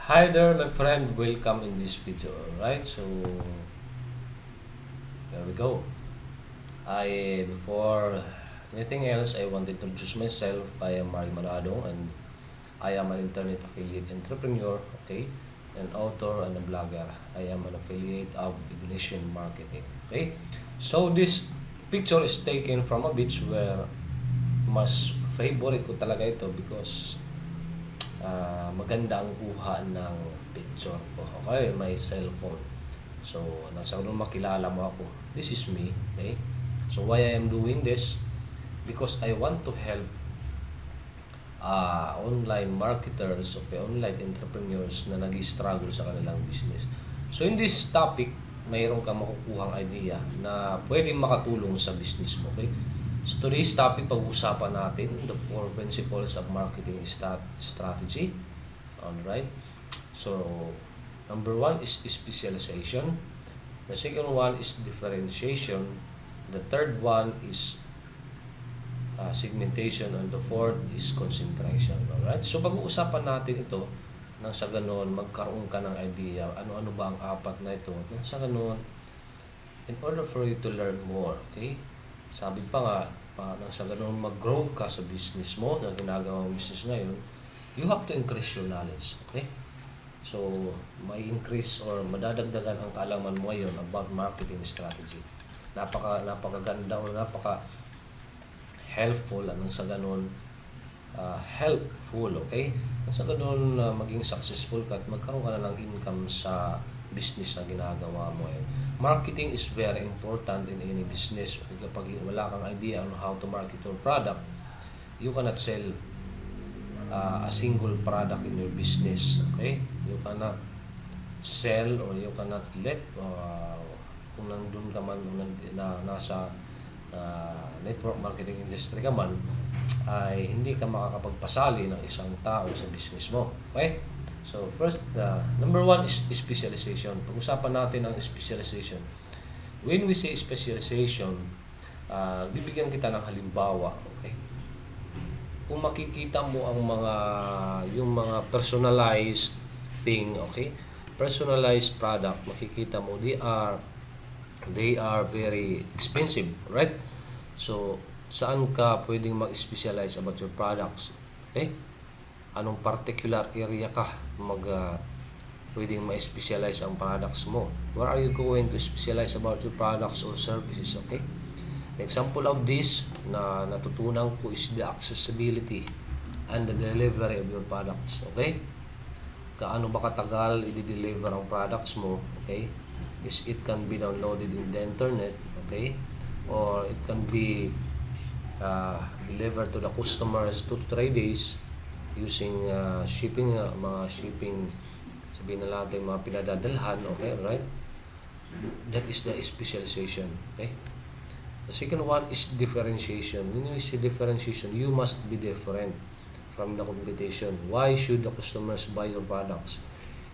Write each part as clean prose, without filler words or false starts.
Hi there, my friend. Welcome in this video. Alright, so there we go. Before anything else, I want to introduce myself. I am Mario Manado, and I am an internet affiliate entrepreneur, okay, an author and a blogger. I am an affiliate of Ignition Marketing, okay. So this picture is taken from a beach where mas favorite ko talaga ito because maganda ang kuha ng picture ko. Okay, my cellphone. So, nasa doon makilala mo ako. This is me. Okay? So, why I am doing this? Because I want to help online marketers, okay, online entrepreneurs na nag-struggle sa kanilang business. So, in this topic, mayroon ka makukuhang idea na pwedeng makatulong sa business mo. Okay? So, today's topic, pag-uusapan natin the 4 principles of marketing strategy. Alright? So, number 1 is specialization. The second one is differentiation. The third one is segmentation. And the fourth is concentration. Alright? So, pag-uusapan natin ito nang sa ganon, magkaroon ka ng idea, ano-ano ba ang apat na ito. Nang sa ganon, in order for you to learn more, okay? Sabi pa nga, nang sa ganun mag-grow ka sa business mo, na ginagawang business ngayon, you have to increase your knowledge. Okay? So, may increase or madadagdagan ang kaalaman mo ngayon about marketing strategy. Napakaganda o napaka-helpful, nang sa ganun, helpful, okay? Nang sa ganun, maging successful ka at magkaroon ka na ng income sa business na ginagawa mo. Marketing is very important in any business. Kapag wala kang idea on how to market your product, you cannot sell a single product in your business. Okay? You cannot sell or you cannot let kung nandun ka man nasa network marketing industry ka man, ay hindi ka makakapagpasali ng isang tao sa business mo. Okay? So, first, number 1 is specialization. Pag-usapan natin ang specialization. When we say specialization, bibigyan kita ng halimbawa. Okay? Kung makikita mo ang yung mga personalized thing, okay? Personalized product, makikita mo, they are very expensive, right? So, saan ka pwedeng mag-specialize about your products? Okay? Anong particular area ka pwedeng ma-specialize ang products mo? Where are you going to specialize about your products or services? Okay? An example of this na natutunan ko is the accessibility and the delivery of your products. Okay? Gaano ba katagal i-deliver ang products mo? Okay? It can be downloaded in the internet. Okay? Or it can be delivered to the customers 2 to 3 days using shipping, mga shipping, sabihin na natin mga pinadadalhan. Okay, right? That is the specialization. Okay? The second one is differentiation. When you say differentiation, you must be different from the competition. Why should the customers buy your products?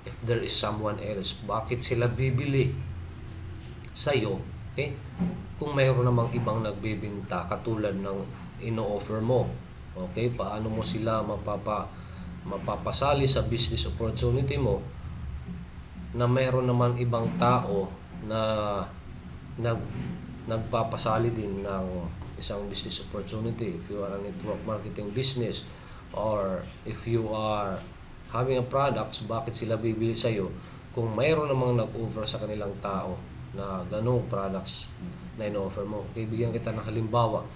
If there is someone else, bakit sila bibili sa'yo? Okay? Kung mayroon namang ibang nagbebenta katulad ng ino-offer mo, okay, paano mo sila mapapasali sa business opportunity mo na mayroon naman ibang tao na nagpapasali din ng isang business opportunity? If you are a network marketing business or if you are having a products, bakit sila bibili sa'yo kung mayroon namang nag-offer sa kanilang tao na ganong products na ino-offer mo? Okay, bigyan kita ng halimbawa.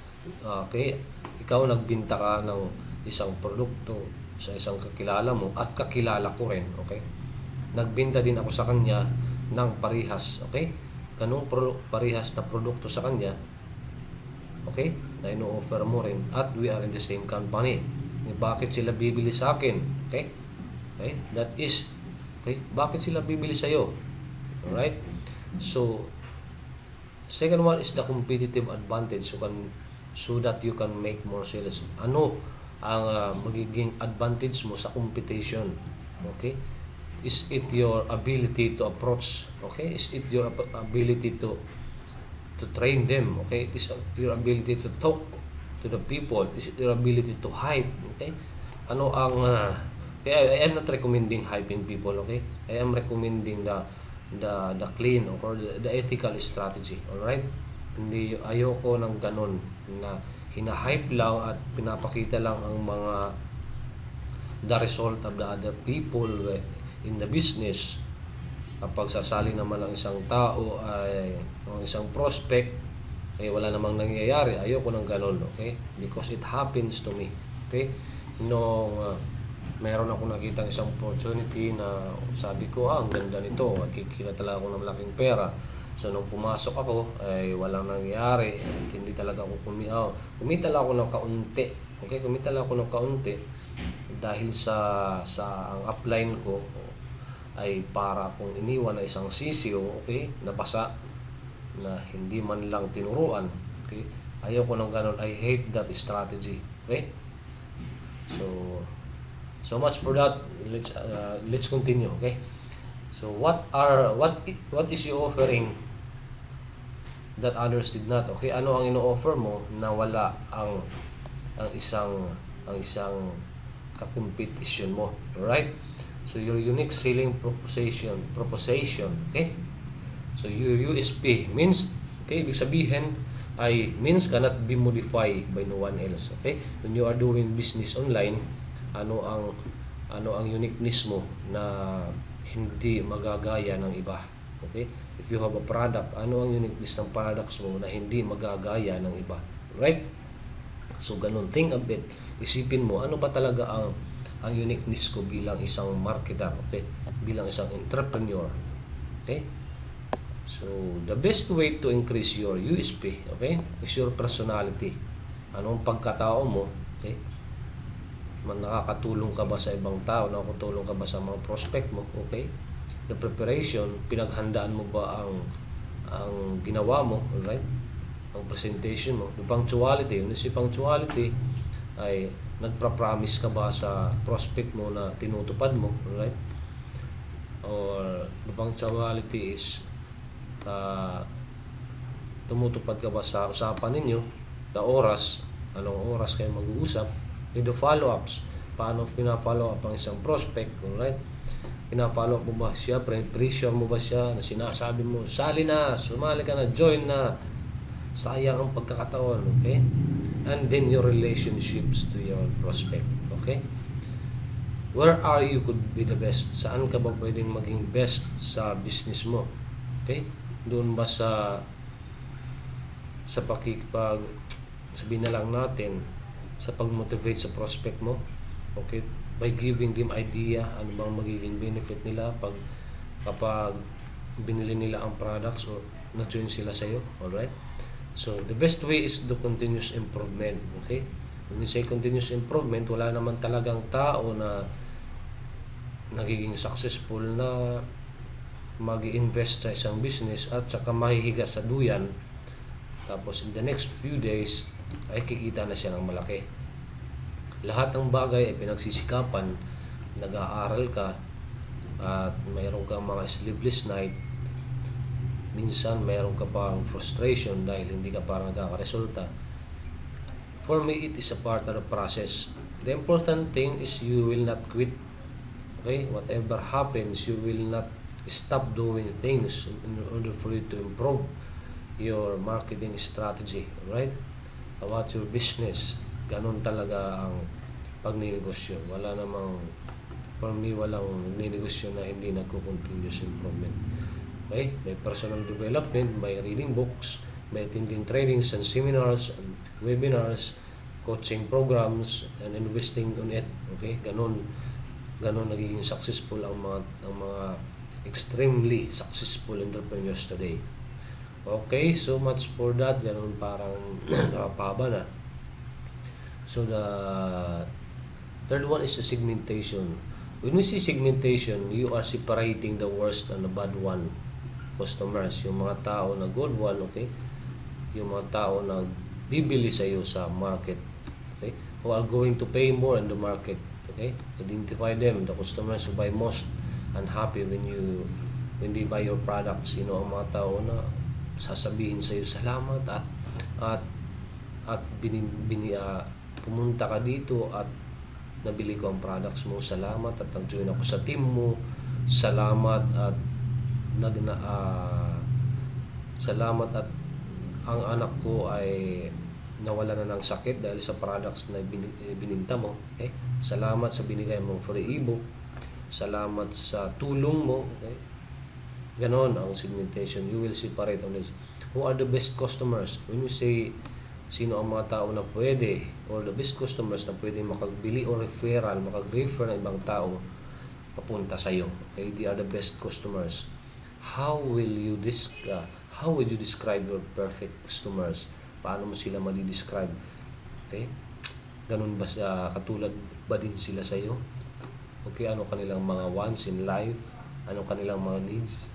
Okay, ikaw nagbinta ka ng isang produkto sa isang kakilala mo at kakilala ko rin. Okay, nagbinta din ako sa kanya ng parihas. Okay, ganong parihas na produkto sa kanya, okay, na ino-offer mo rin at we are in the same company. Bakit sila bibili sa akin? Okay, okay, that is, okay, bakit sila bibili sa iyo? Alright, so second one is the competitive advantage. So that you can make more sales. Ano ang magiging advantage mo sa competition? Okay? Is it your ability to approach? Okay? Is it your ability to train them? Okay? Is your ability to talk to the people? Is it your ability to hype? Okay? Ano ang Okay, I am not recommending hyping people, okay? I am recommending the clean or the ethical strategy, all right? Hindi, ayoko ng ganun na hina-hype lang at pinapakita lang ang mga the result of the other people in the business. Kapag sasali naman ang isang tao ay ang isang prospect wala namang nangyayari, ayoko ng ganun, okay? Because it happens to me, okay? Nung meron ako nakita isang opportunity na sabi ko, ang ganda nito at kikita talaga ako ng malaking pera. So nung pumasok ako ay walang nangyayari at hindi talaga ako kumita lang ako ng kaunti, okay? Kumita lang ako ng kaunti dahil sa ang upline ko ay para akong iniwan na isang sisiyo, okay? Nabasa na hindi man lang tinuruan, okay? Ayaw ko ng ganun. I hate that strategy, okay? So much for that. Let's continue, okay? So what is you offering that others did not, okay? Ano ang ino-offer mo na wala ang isang ka-competition mo, alright? So your unique selling proposition, okay? So your USP means, okay, ibig sabihin ay means cannot be modified by no one else, okay? When you are doing business online, ano ang uniqueness mo na hindi magagaya ng iba, okay? If you have a product, ano ang uniqueness ng products mo na hindi magagaya ng iba, right? So ganun, think a bit, isipin mo ano ba talaga ang uniqueness ko bilang isang marketer, okay? Bilang isang entrepreneur, okay? So, the best way to increase your USP, okay, is your personality. Anong pagkatao mo, okay? Nakakatulong ka ba sa ibang tao? Nakakatulong ka ba sa mga prospect mo, okay? The preparation, pinaghandaan mo ba ang ginawa mo, right? Ang presentation mo. The punctuality, when you say punctuality, ay nagpa-promise ka ba sa prospect mo na tinutupad mo, right? Or the punctuality is tumutupad ka ba sa usapan ninyo, the oras, anong oras kayo mag-uusap, with the follow-ups, paano pina-follow up ang isang prospect, alright? Pina-follow up mo ba siya, pressure mo ba siya, na sinasabi mo, sali na, sumali ka na, join na, sayang ang pagkakataon, okay? And then your relationships to your prospect, okay? Where are you could be the best? Saan ka ba pwedeng maging best sa business mo, okay? Doon ba sa sabihin na lang natin, sa pag-motivate sa prospect mo, okay, by giving them idea ano bang magiging benefit nila kapag binili nila ang products or na-join sila sa iyo, alright? So the best way is the continuous improvement, okay? When you say continuous improvement, wala naman talagang tao na nagiging successful na mag-invest sa isang business at saka mahihiga sa duyan, tapos in the next few days ay kikita na siya ng malaki. Lahat ng bagay ay pinagsisikapan, nag-aaral ka at mayroon kang mga sleepless night, minsan mayroon ka pang frustration dahil hindi ka parang nagkakaresulta. For me, it is a part of the process. The important thing is you will not quit, okay? Whatever happens, you will not stop doing things in order for you to improve your marketing strategy, right? About your business. Ganun talaga ang pagninegosyo. Wala namang, for me, walang ninegosyo na hindi nagko-continuous improvement. Okay? May personal development, may reading books, may attending trainings and seminars and webinars, coaching programs, and investing on it. Okay? Ganun nagiging successful ang mga extremely successful entrepreneurs today. Okay, so much for that. Ganun parang nakapaba na. So the third one is the segmentation. When we see segmentation, you are separating the worst and the bad one customers. Yung mga tao na good one, okay? Yung mga tao na bibili sa iyo sa market, okay? Who are going to pay more in the market, okay? Identify them, the customers who buy most unhappy when they buy your products. You know, ang mga tao na sasabihin sa iyo salamat at pumunta ka dito at nabili ko ang products mo. Salamat at nag-join ako sa team mo. Salamat at salamat at ang anak ko ay nawala na ng sakit dahil sa products na bininta mo. Okay? Salamat sa binigay mong free ebook. Salamat sa tulong mo. Okay? Ganon ang segmentation. You will separate on this. Who are the best customers? When you say sino ang mga tao na pwede or the best customers na pwede makagbili o referral, makag-refer ng ibang tao papunta sa iyo. Okay? They are the best customers. How will you describe your perfect customers? Paano mo sila madi-describe? Okay? Ganun ba katulad ba din sila sa iyo? Okay, ano kanilang mga wants in life? Ano kanilang mga needs?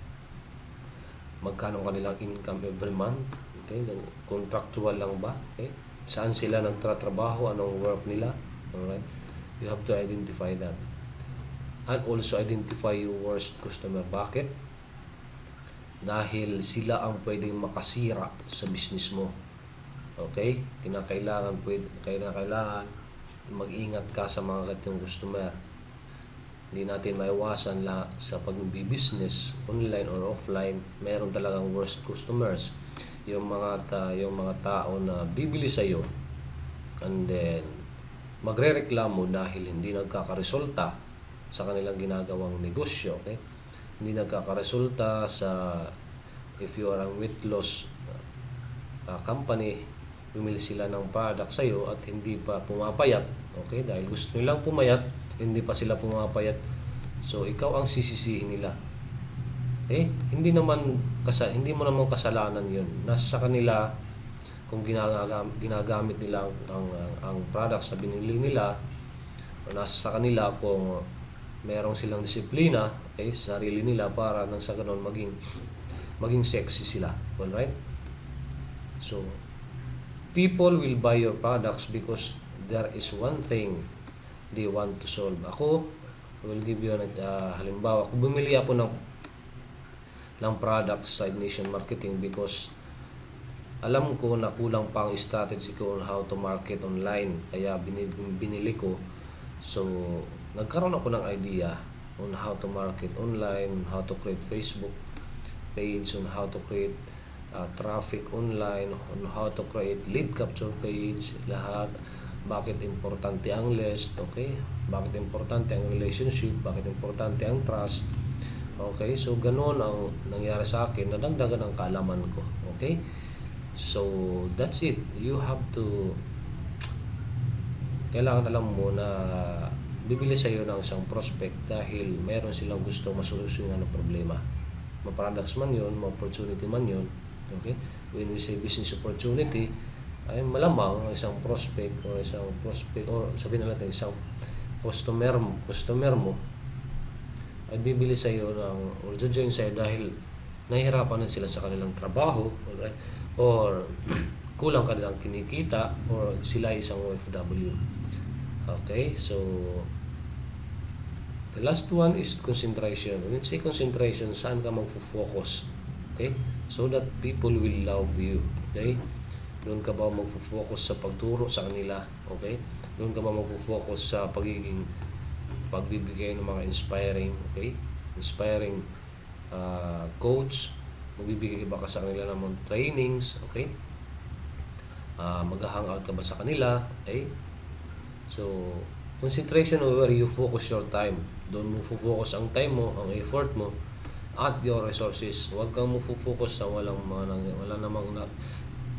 Magkano kanilang income every month? Okay, contractual lang ba? Okay? Saan sila nagtatrabaho? Anong work nila? Alright? You have to identify that. And also identify your worst customer. Bakit? Dahil sila ang pwedeng makasira sa business mo. Okay? Kinakailangan mag-ingat ka sa mga ganitong customer. Hindi natin maiwasan sa pag-business online or offline, meron talagang worst customers. Yung mga tao na bibili sa iyo and then magrereklamo dahil hindi nagkakaresulta sa kanilang ginagawang negosyo. Okay? Hindi nagkakaresulta if you are a weight loss company, bumili sila ng product sa iyo at hindi pa pumapayat. Okay? Dahil gusto nilang pumayat, hindi pa sila pumapayat. So ikaw ang sisisihin nila. Hindi mo naman kasalanan 'yun. Nasa kanila kung ginagamit nila ang products na binili nila. O nasa kanila kung merong silang disiplina sa sarili nila para nang sa ganoon maging sexy sila. All right? So people will buy your products because there is one thing they want to solve. Ako, I will give you halimbawa. Kung bumili ako ng products sa Ignition Marketing because alam ko na kulang pa ang strategy ko on how to market online. Kaya binili ko. So, nagkaroon ako ng idea on how to market online, on how to create Facebook page, on how to create traffic online, on how to create lead capture page, lahat. Bakit importante ang list, okay? Bakit importante ang relationship, bakit importante ang trust. Okay, so ganoon ang nangyari sa akin, nadagdagan ang kaalaman ko. Okay? So, that's it. You have to kailangan alam mo na bibili sa iyo ng isang prospect dahil meron silang gusto masolusyonan ng problema. Ma-products man yun, ma-opportunity man yun. Okay? When we say business opportunity, ay malamang isang prospect or sabihin na natin isang customer mo ay bibili sa iyo or join sa iyo dahil nahihirapan na sila sa kanilang trabaho, alright? Or kulang kanilang kinikita or sila ay isang OFW. Okay? So the last one is concentration. When we say concentration, saan ka magfo-focus? Okay? So that people will love you. Okay? Doon ka ba magfo-focus sa pagturo sa kanila? Okay? Doon ka ba magfo-focus sa pagbibigay ng mga inspiring, okay? Inspiring coach? Magbibigay ba ka sa kanila ng mga trainings? Okay? Mag-hangout ka ba sa kanila? Okay? So, concentration where you focus your time. Doon mo focus ang time mo, ang effort mo, at your resources. Huwag kang mo focus sa wala namang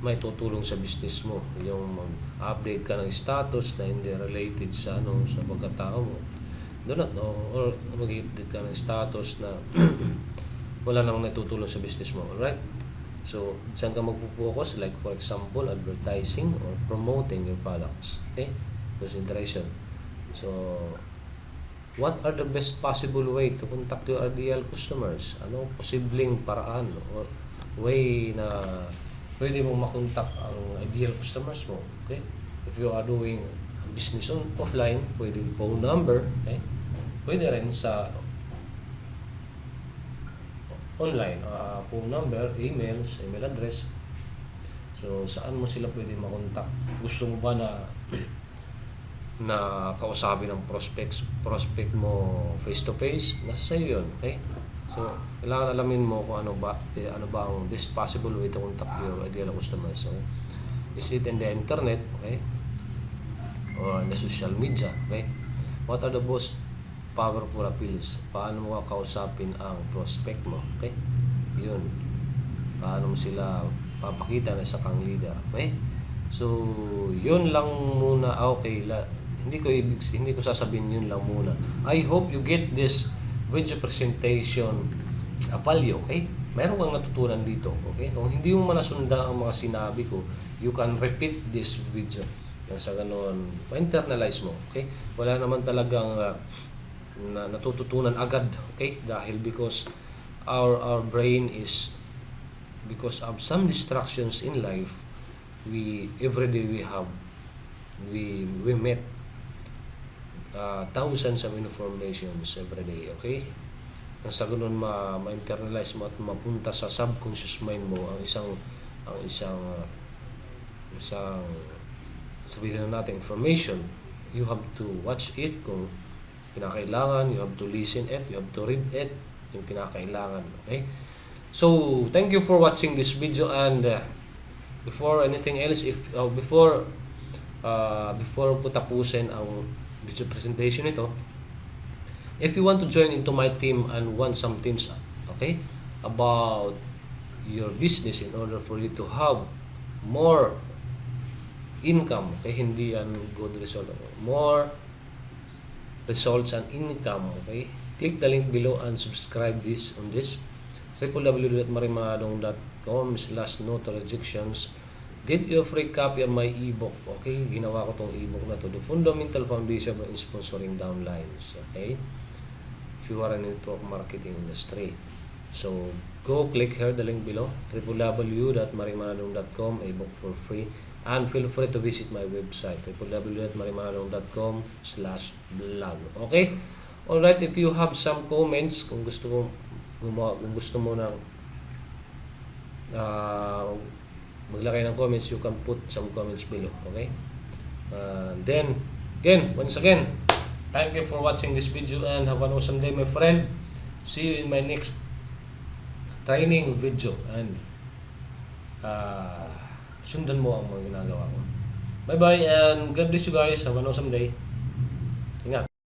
may tutulong sa business mo. Yung update ka ng status na hindi related sa sa pagkatao mo. Or mag-update ka ng status na wala namang natutulong sa business mo. Alright? So, saan ka magpo-focus? Like for example, advertising or promoting your products. Okay? Concentration. So, what are the best possible way to contact your ideal customers? Ano posibleng paraan or way na pwede mong makontak ang ideal customers mo? Okay? If you are doing business offline, pwede phone number, okay? Pwede rin sa online, phone number, email address. So, saan mo sila pwede makontak? Gusto mo ba na na kausapin ng prospect mo face to face, nasa sa'yo yun, okay? So, kailangan alamin mo kung ano ba ang best possible way to contact your ideal customers. So, is it in the internet, okay? Or in the social media, okay? What are the most powerful appeals? Paano mo kakausapin ang prospect mo, okay? Yun. Paano mo sila papakita na sa kang leader, okay? So, yun lang muna. Okay, hindi ko sasabihin yun lang muna. I hope you get this video presentation value, okay? Meron kang natutunan dito, okay? Kung hindi mo manasundan ang mga sinabi ko, you can repeat this video. Nang sa ganun, pa-internalize mo, okay? Wala naman talagang natututunan agad, okay? Dahil because our brain is, because of some distractions in life, every day we met thousands of informations every day, okay? Nang sa ganun ma-internalize mo at mapunta sa subconscious mind mo ang isang sabihin na natin information. You have to watch it kung kinakailangan, you have to listen it, you have to read it yung kinakailangan, okay? So thank you for watching this video, and before anything else, before ko tapusin ang video presentation ito, if you want to join into my team and want some tips, okay, about your business in order for you to have more income, okay, hindi yan good result, more results and income, okay, click the link below and subscribe on this www.marimanadong.com/no-to-rejections. Get your free copy of my ebook, okay? Ginawa ko tong ebook na to, The Fundamental Foundation of Sponsoring Downlines, okay? If you are in the network marketing industry. So, go click here, the link below, www.marimanadong.com, ebook for free. And feel free to visit my website, www.marimanadong.com/blog, okay? Alright, if you have some comments, kung gusto mo nang maglagay ng comments, you can put some comments below, okay? Then again, once again, thank you for watching this video and have an awesome day, my friend. See you in my next training video, and sundan mo ang mga ginagawa ko. Bye bye and God bless you guys. Have an awesome day.